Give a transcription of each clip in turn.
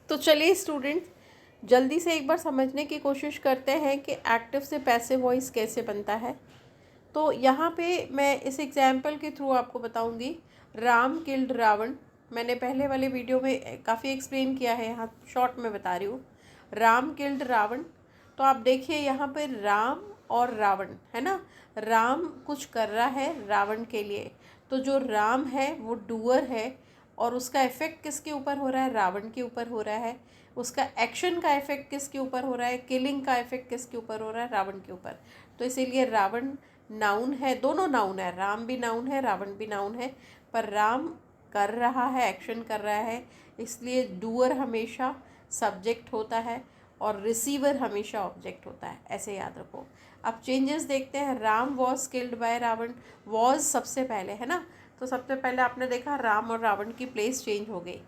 तो चलिए स्टूडेंट, जल्दी से एक बार समझने की कोशिश करते हैं कि एक्टिव से पैसिव वॉइस कैसे बनता है। तो यहाँ पे मैं इस एग्जाम्पल के थ्रू आपको बताऊँगी। राम किल्ड रावण, मैंने पहले वाले वीडियो में काफ़ी एक्सप्लेन किया है, यहाँ शॉर्ट में बता रही हूँ। राम किल्ड रावण, तो आप देखिए यहाँ पे राम और रावण है ना। राम कुछ कर रहा है रावण के लिए, तो जो राम है वो डूअर है और उसका इफ़ेक्ट किसके ऊपर हो रहा है? रावण के ऊपर हो रहा है। उसका एक्शन का इफ़ेक्ट किसके ऊपर हो रहा है? किलिंग का इफ़ेक्ट किसके ऊपर हो रहा है? रावण के ऊपर। तो इसीलिए रावण नाउन है, दोनों नाउन है, राम भी नाउन है, रावण भी नाउन है। पर राम कर रहा है, एक्शन कर रहा है, इसलिए डूअर हमेशा सब्जेक्ट होता है और रिसीवर हमेशा ऑब्जेक्ट होता है, ऐसे याद रखो। अब चेंजेस देखते हैं। Ram was killed by Ravan, was सबसे पहले है ना। तो सबसे पहले आपने देखा राम और रावण की प्लेस चेंज हो गई।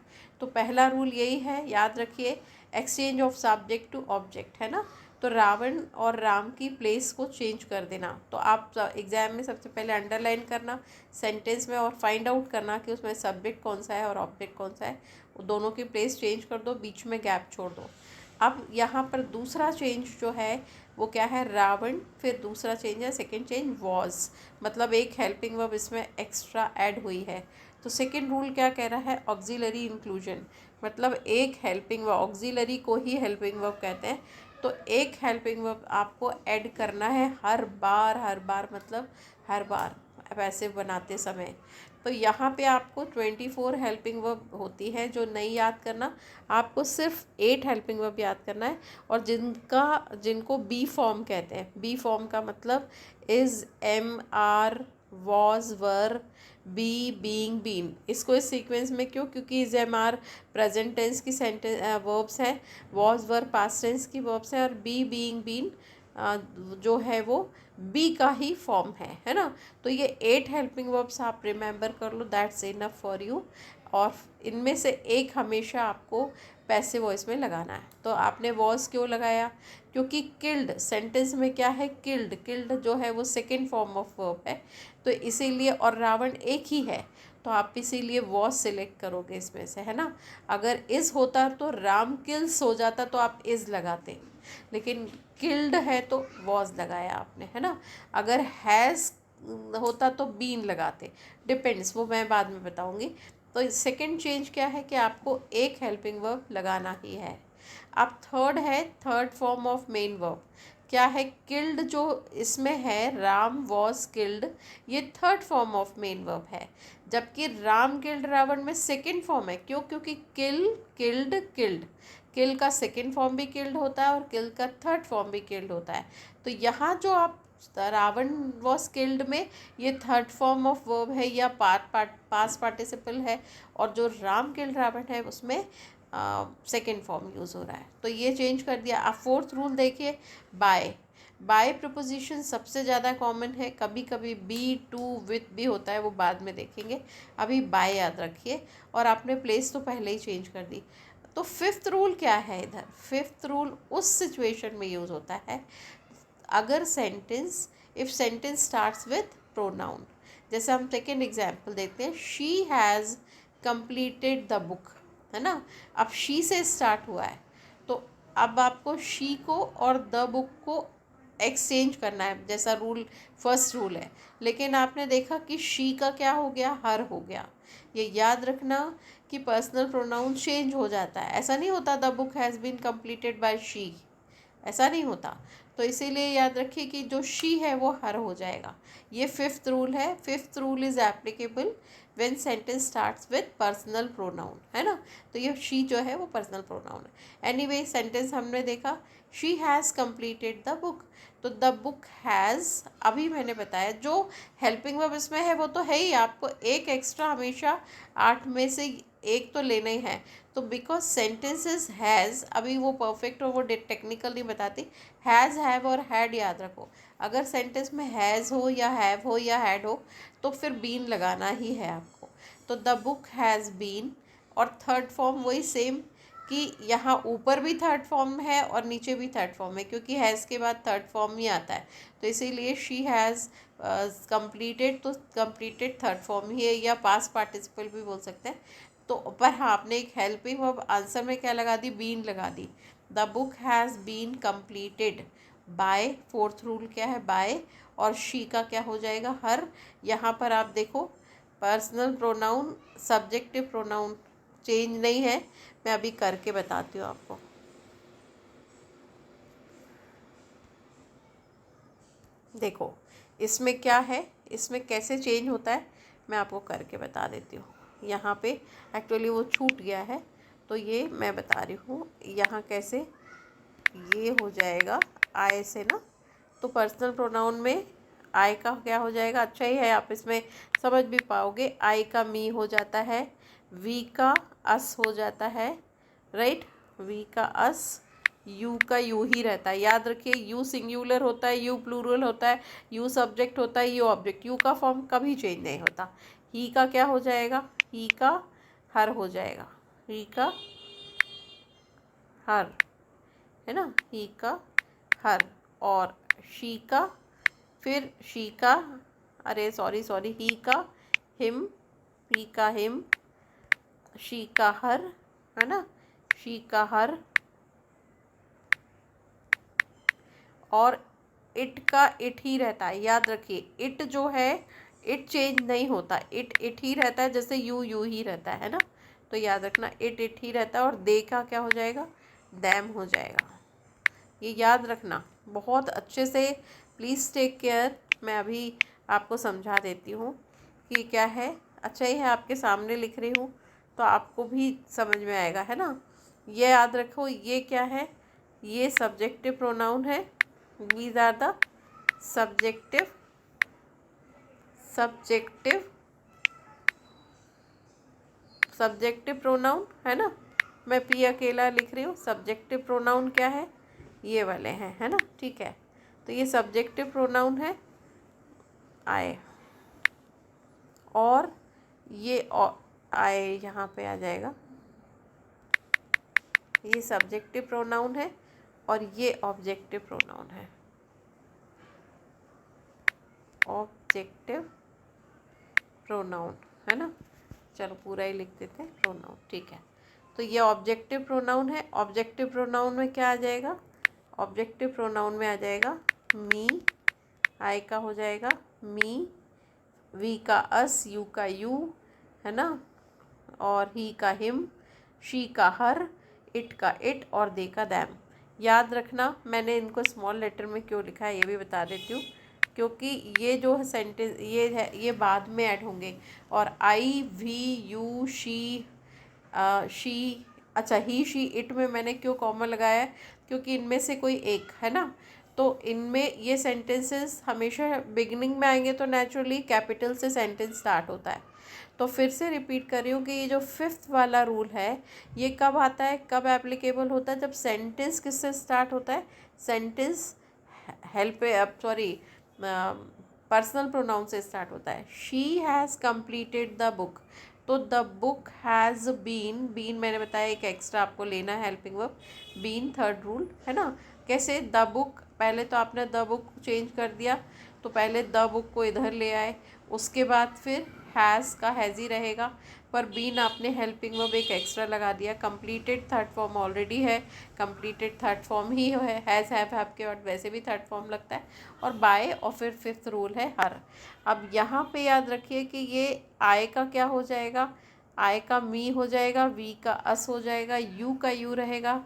तो पहला रूल यही है, याद रखिए, exchange of subject to object है ना। तो रावण और राम की प्लेस को चेंज कर देना। तो आप एग्ज़ाम में सबसे पहले अंडरलाइन करना सेंटेंस में और फाइंड आउट करना कि उसमें सब्जेक्ट कौन सा है और ऑब्जेक्ट कौन सा है। दोनों की प्लेस चेंज कर दो, बीच में गैप छोड़ दो। अब यहाँ पर दूसरा चेंज जो है वो क्या है? रावण, फिर दूसरा चेंज है सेकंड चेंज वॉज, मतलब एक हेल्पिंग वर्ब इसमें एक्स्ट्रा ऐड हुई है। तो सेकंड रूल क्या कह रहा है? ऑक्सिलरी इंक्लूजन, मतलब एक हेल्पिंग वर्ब, ऑक्सिलरी को ही हेल्पिंग वर्ब कहते हैं। तो एक हेल्पिंग वर्ब आपको ऐड करना है हर बार मतलब हर बार पैसिव बनाते समय। तो यहाँ पे आपको 24 हेल्पिंग वर्ब होती है, जो नहीं याद करना, आपको सिर्फ 8 हेल्पिंग वर्ब याद करना है। और जिनको बी फॉर्म कहते हैं, बी फॉर्म का मतलब is, am, are, was, were, be, being, been. इसको इस सीक्वेंस में क्यों? क्योंकि is, am, are present tense की सेंटेंस वर्ब्स हैं, वॉज, वर पास्ट टेंस की वर्ब्स हैं, और बी, बीइंग, बीन जो है वो बी का ही फॉर्म है ना। तो ये 8 हेल्पिंग वर्ब्स आप रिमेंबर कर लो, दैट्स इनफ फॉर यू। और इनमें से एक हमेशा आपको पैसिव वॉइस में लगाना है। तो आपने वॉज क्यों लगाया? क्योंकि किल्ड सेंटेंस में क्या है? किल्ड, किल्ड जो है वो सेकेंड फॉर्म ऑफ वर्ब है, तो इसीलिए, और रावण एक ही है, तो आप इसीलिए वॉज सिलेक्ट करोगे इसमें से, है ना। अगर इज़ होता तो राम किल्स हो जाता तो आप इज़ लगाते, लेकिन किल्ड है तो वॉज लगाया आपने, है ना। अगर हैज़ होता तो बीन लगाते, डिपेंड्स, वो मैं बाद में बताऊंगी। तो सेकंड चेंज क्या है कि आपको एक हेल्पिंग वर्ब लगाना ही है। अब थर्ड है, third form of main verb क्या है? किल्ड, जो इसमें है राम वॉज किल्ड, ये third form of main verb है। जबकि राम किल्ड रावण में सेकंड फॉर्म है। क्यों? क्योंकि किल, किल्ड, किल्ड, किल का सेकंड फॉर्म भी किल्ड होता है और किल का थर्ड फॉर्म भी किल्ड होता है। तो यहाँ जो आप रावण वॉज किल्ड में, ये थर्ड फॉर्म ऑफ वर्ब है या पास पार्टिसिपल है, और जो राम किल्ड रावण है उसमें सेकेंड फॉर्म यूज़ हो रहा है। तो ये चेंज कर दिया। अब फोर्थ रूल देखिए, बाय। बाय प्रपोजिशन सबसे ज़्यादा कॉमन है, कभी कभी बी, टू, विथ भी होता है, वो बाद में देखेंगे। अभी बाय याद रखिए, और आपने प्लेस तो पहले ही चेंज कर दी। तो फिफ्थ रूल क्या है इधर? फिफ्थ रूल उस सिचुएशन में यूज़ होता है अगर sentence, if sentence starts with pronoun. जैसे हम सेकेंड एग्जाम्पल देते हैं, she has completed the book, है ना। अब शी से स्टार्ट हुआ है, तो अब आपको शी को और द बुक को एक्सचेंज करना है, जैसा रूल फर्स्ट रूल है। लेकिन आपने देखा कि शी का क्या हो गया? हर हो गया। ये याद रखना कि पर्सनल प्रोनाउन चेंज हो जाता है, ऐसा नहीं होता the book has been completed by she, ऐसा नहीं होता। तो इसीलिए याद रखिए कि जो शी है वो हर हो जाएगा। ये फिफ्थ रूल है। Fifth rule is applicable when sentence starts with personal pronoun, है ना। तो ये शी जो है वो पर्सनल प्रोनाउन है। एनीवे सेंटेंस हमने देखा, she has completed the book, तो द बुक हैज़, अभी मैंने बताया जो हेल्पिंग वर्ब इसमें है वो तो है ही, आपको एक एक्स्ट्रा हमेशा 8 में से एक तो लेना ही है। तो बिकॉज सेंटेंसेस हैज़, अभी वो परफेक्ट और वो टेक्निकल नहीं बताती, हैज़, हैव और हैड याद रखो। अगर सेंटेंस में हैज़ हो या हैव हो या हैड हो तो फिर बीन लगाना ही है आपको। तो द बुक हैज़ बीन, और थर्ड फॉर्म वही सेम, कि यहाँ ऊपर भी थर्ड फॉर्म है और नीचे भी थर्ड फॉर्म है, क्योंकि हैज़ के बाद थर्ड फॉर्म ही आता है। तो इसीलिए शी हैज़ कंप्लीटेड, तो कंप्लीटेड थर्ड फॉर्म ही है, या पास्ट पार्टिसिपल भी बोल सकते हैं। तो पर हाँ, आपने एक हेल्पिंग वर्ब आंसर में क्या लगा दी, बीन लगा दी। The book has been completed by, fourth rule क्या है, बाय, और शी का क्या हो जाएगा, हर। यहाँ पर आप देखो personal pronoun subjective pronoun change नहीं है, मैं अभी करके बताती हूँ आपको। देखो इसमें क्या है, इसमें कैसे चेंज होता है, मैं आपको करके बता देती हूँ। यहाँ पे एक्चुअली वो छूट गया है, तो ये मैं बता रही हूँ यहाँ कैसे ये हो जाएगा आई से ना। तो पर्सनल प्रोनाउन में आई का क्या हो जाएगा, अच्छा ही है, आप इसमें समझ भी पाओगे। आई का मी हो जाता है, वी का अस हो जाता है, राइट, वी का अस, यू का यू ही रहता है। याद रखिए यू सिंगुलर होता है, यू प्लूरल होता है, यू सब्जेक्ट होता है, यू ऑब्जेक्ट। यू का फॉर्म कभी चेंज नहीं होता। ही का क्या हो जाएगा, ही का हर हो जाएगा, ही का हर, है ना, ही का हर। और शी का, फिर शी का, अरे सॉरी ही का हिम, ही का हिम, शी का हर, है ना, शी का हर। और इट का इट ही रहता है, याद रखिए इट जो है इट चेंज नहीं होता, इट ही रहता है, जैसे यू ही रहता है ना। तो याद रखना इट ही रहता है। और दे का क्या हो जाएगा, दैम हो जाएगा। ये याद रखना बहुत अच्छे से, प्लीज़ टेक केयर। मैं अभी आपको समझा देती हूँ कि क्या है। अच्छा ही है आपके सामने लिख रही हूँ तो आपको भी समझ में आएगा, है ना। ये याद रखो, ये क्या है, ये सब्जेक्टिव प्रोनाउन है। These are the subjective pronoun, है ना। मैं पी अकेला लिख रही हूँ। सब्जेक्टिव प्रोनाउन क्या है, ये वाले हैं, है ना, ठीक है। तो ये सब्जेक्टिव प्रोनाउन है आए, और ये आए यहाँ पे आ जाएगा, ये सब्जेक्टिव प्रोनाउन है और ये ऑब्जेक्टिव प्रोनाउन है, ऑब्जेक्टिव प्रोनाउन, है ना। चलो पूरा ही लिख देते हैं, प्रोनाउन, ठीक है। तो ये ऑब्जेक्टिव प्रोनाउन है। ऑब्जेक्टिव प्रोनाउन में क्या आ जाएगा, ऑब्जेक्टिव प्रोनाउन में आ जाएगा मी, आई का हो जाएगा मी, वी का अस, यू का यू, है ना, और ही का हिम, शी का हर, इट का इट, और दे का दैम। याद रखना मैंने इनको स्मॉल लेटर में क्यों लिखा है ये भी बता देती हूँ, क्योंकि ये जो सेंटेंस ये है ये बाद में ऐड होंगे। और आई, वी, यू, शी, अच्छा ही, शी, इट में मैंने क्यों कॉमा लगाया है, क्योंकि इनमें से कोई एक है ना। तो इनमें ये सेंटेंसेस हमेशा बिगिनिंग में आएंगे, तो नेचुरली कैपिटल से सेंटेंस स्टार्ट होता है। तो फिर से रिपीट कर रही हूँ कि ये जो फिफ्थ वाला रूल है ये कब आता है, कब एप्लीकेबल होता है, जब सेंटेंस किससे स्टार्ट होता है, सेंटेंस पर्सनल प्रोनाउन से स्टार्ट होता है। She has completed the book, तो द बुक हैज़ बीन मैंने बताया एक एक्स्ट्रा आपको लेना है helping verb, been third rule, है ना। कैसे, द बुक, पहले तो आपने द बुक चेंज कर दिया, तो पहले द बुक को इधर ले आए, उसके बाद फिर हैज़ का हैज़ ही रहेगा, पर बीन आपने हेल्पिंग वर्ब एक एक्स्ट्रा लगा दिया। कंप्लीटेड थर्ड फॉर्म ऑलरेडी है, कंप्लीटेड थर्ड फॉर्म ही है, हैज़ हैव के बाद वैसे भी थर्ड फॉर्म लगता है, और बाय, और फिर फिफ्थ रूल है हर। अब यहाँ पे याद रखिए कि ये आय का क्या हो जाएगा, आय का मी हो जाएगा, वी का अस हो जाएगा, यू का यू रहेगा,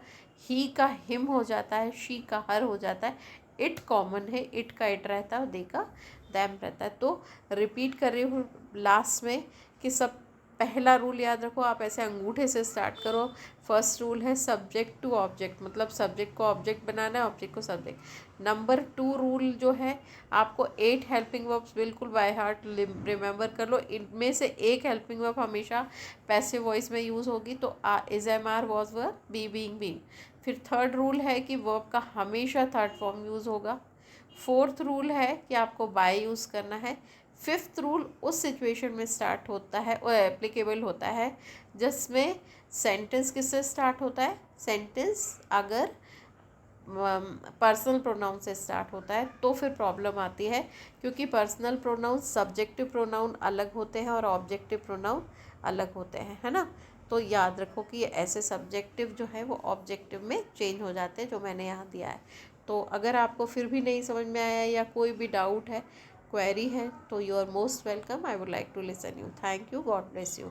ही का हिम हो जाता है, शी का हर हो जाता है, इट कॉमन है, इट का इट रहता है, दे का दैम रहता है। तो रिपीट कर रही हूँ लास्ट में कि सब पहला रूल याद रखो, आप ऐसे अंगूठे से स्टार्ट करो। फर्स्ट रूल है सब्जेक्ट टू ऑब्जेक्ट, मतलब सब्जेक्ट को ऑब्जेक्ट बनाना है, ऑब्जेक्ट को सब्जेक्ट। नंबर 2 रूल जो है, आपको 8 हेल्पिंग वर्ब्स बिल्कुल बाय हार्ट रिमेंबर कर लो। इनमें से एक हेल्पिंग वर्ब हमेशा पैसिव वॉइस में यूज़ होगी, तो is, am, are, was, were, be, being, been. फिर थर्ड रूल है कि वर्ब का हमेशा थर्ड फॉर्म यूज़ होगा। फोर्थ रूल है कि आपको बाय यूज़ करना है। फिफ्थ रूल उस सिचुएशन में स्टार्ट होता है, एप्लीकेबल होता है जिसमें सेंटेंस किससे स्टार्ट होता है, सेंटेंस अगर पर्सनल प्रोनाउन से स्टार्ट होता है तो फिर प्रॉब्लम आती है, क्योंकि पर्सनल प्रोनाउन सब्जेक्टिव प्रोनाउन अलग होते हैं और ऑब्जेक्टिव प्रोनाउन अलग होते हैं, है ना। तो याद रखो कि ये ऐसे सब्जेक्टिव जो है वो ऑब्जेक्टिव में चेंज हो जाते हैं, जो मैंने यहाँ दिया है। तो अगर आपको फिर भी नहीं समझ में आया या कोई भी डाउट है, क्वेरी है, तो you are most welcome. I would like to listen you. Thank you. God bless you.